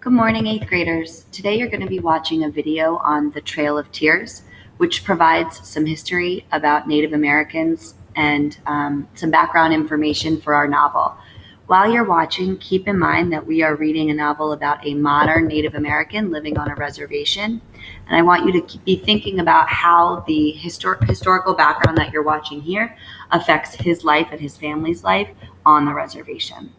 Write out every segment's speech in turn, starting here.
Good morning, 8th graders. Today you're going to be watching a video on the Trail of Tears, which provides some history about Native Americans and some background information for our novel. While you're watching, keep in mind that we are reading a novel about a modern Native American living on a reservation. And I want you to be thinking about how the historical background that you're watching here affects his life and his family's life on the reservation.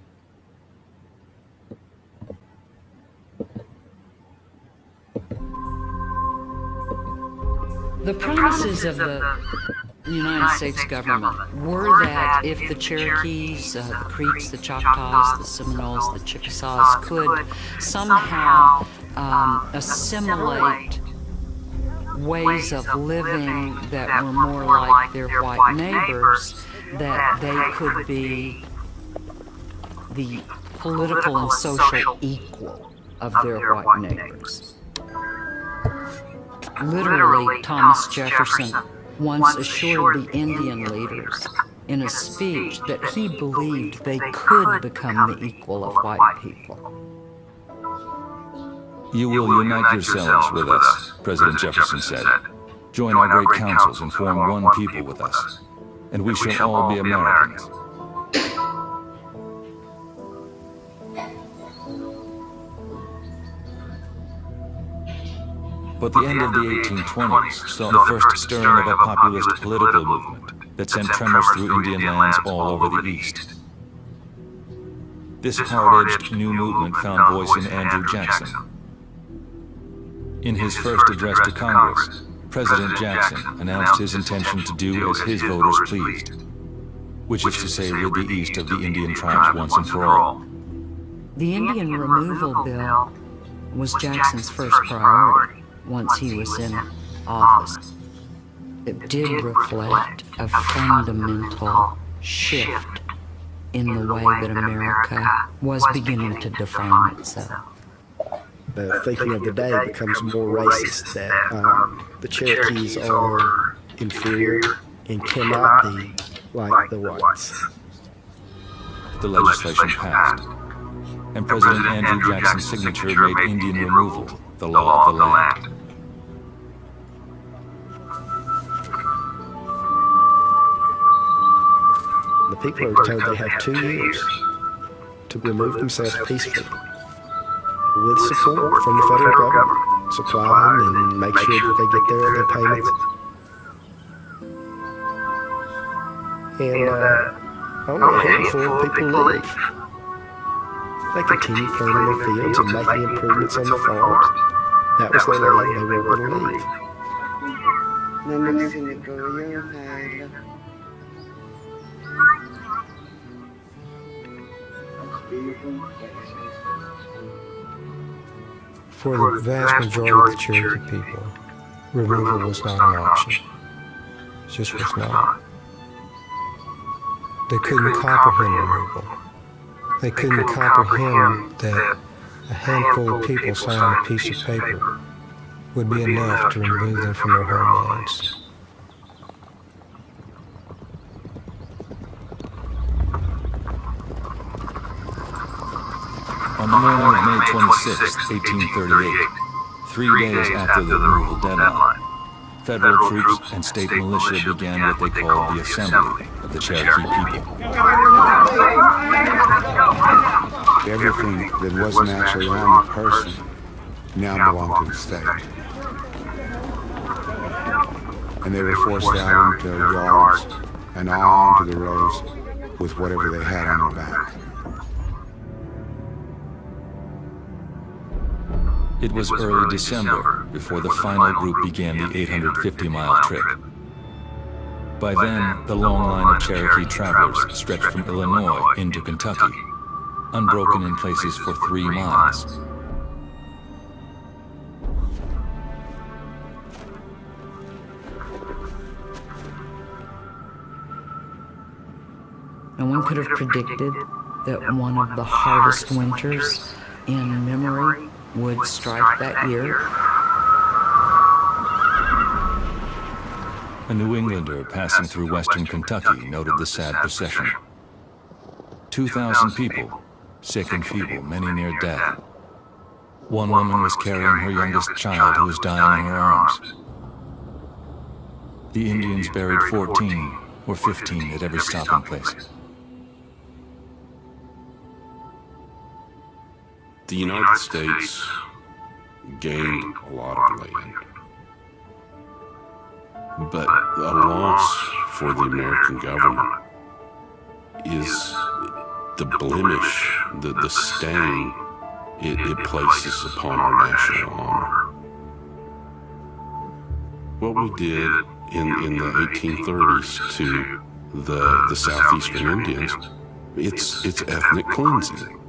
The promises of the United States government were that if the Cherokees, the Creeks, the Choctaws, the Seminoles, the Chickasaws could somehow assimilate ways of living that were more like their white neighbors, that they could be the political and social equal of their white neighbors. Literally, Thomas Jefferson once assured the Indian leaders in a speech that he believed they could become the equal of white people. You will unite yourselves with us, President Jefferson said. Join our great councils and form one people with us, and we shall all be Americans. But the end of the 1820s saw the first stirring of a populist political movement that sent tremors through Indian lands all over the East. This hard-edged new movement found voice in Andrew Jackson. In his first address to Congress, President Jackson announced his intention to do as his voters pleased, which is to say rid the East of the Indian tribes once and for all. The Indian removal bill was Jackson's first priority once he was in office. It did reflect a fundamental shift in the way that America was beginning to define itself. The thinking of the day becomes more racist, that the Cherokees are inferior and cannot be like the whites. The legislation passed, and President Andrew Jackson's signature made Indian removal the law of the land. The people are told they have 2 years to remove themselves peacefully, with support from the federal government, supply them and make sure that they get their payments. And only a handful of people leave. They continue planting their fields and making improvements on the farms. That was their land. They were going to leave. For the vast majority of the Cherokee people, removal was not an option. It just was not. They couldn't comprehend removal. They couldn't comprehend that a handful of people signing a piece of paper would be enough to remove them from their homelands. On the morning of May 26, 1838, 3 days after the removal deadline, federal troops and state militia began what they called the Assembly of the Cherokee people. Everything that wasn't actually on the person now belonged to the state. And they were forced out into yards and all onto the roads with whatever they had on their back. It was early December before the final group began the 850-mile trip. By then, the long line of Cherokee travelers stretched from Illinois into Kentucky, unbroken in places for 3 miles. No one could have predicted that one of the hardest winters in memory would strike that year. A New Englander passing through western Kentucky noted the sad procession. 2,000 people, sick and feeble, many near death. One woman was carrying her youngest child who was dying in her arms. The Indians buried 14 or 15 at every stopping place. The United States gained a lot of land, but a loss for the American government is the blemish, the stain it places upon our national honor. What we did in the 1830s to the southeastern Indians, it's ethnic cleansing.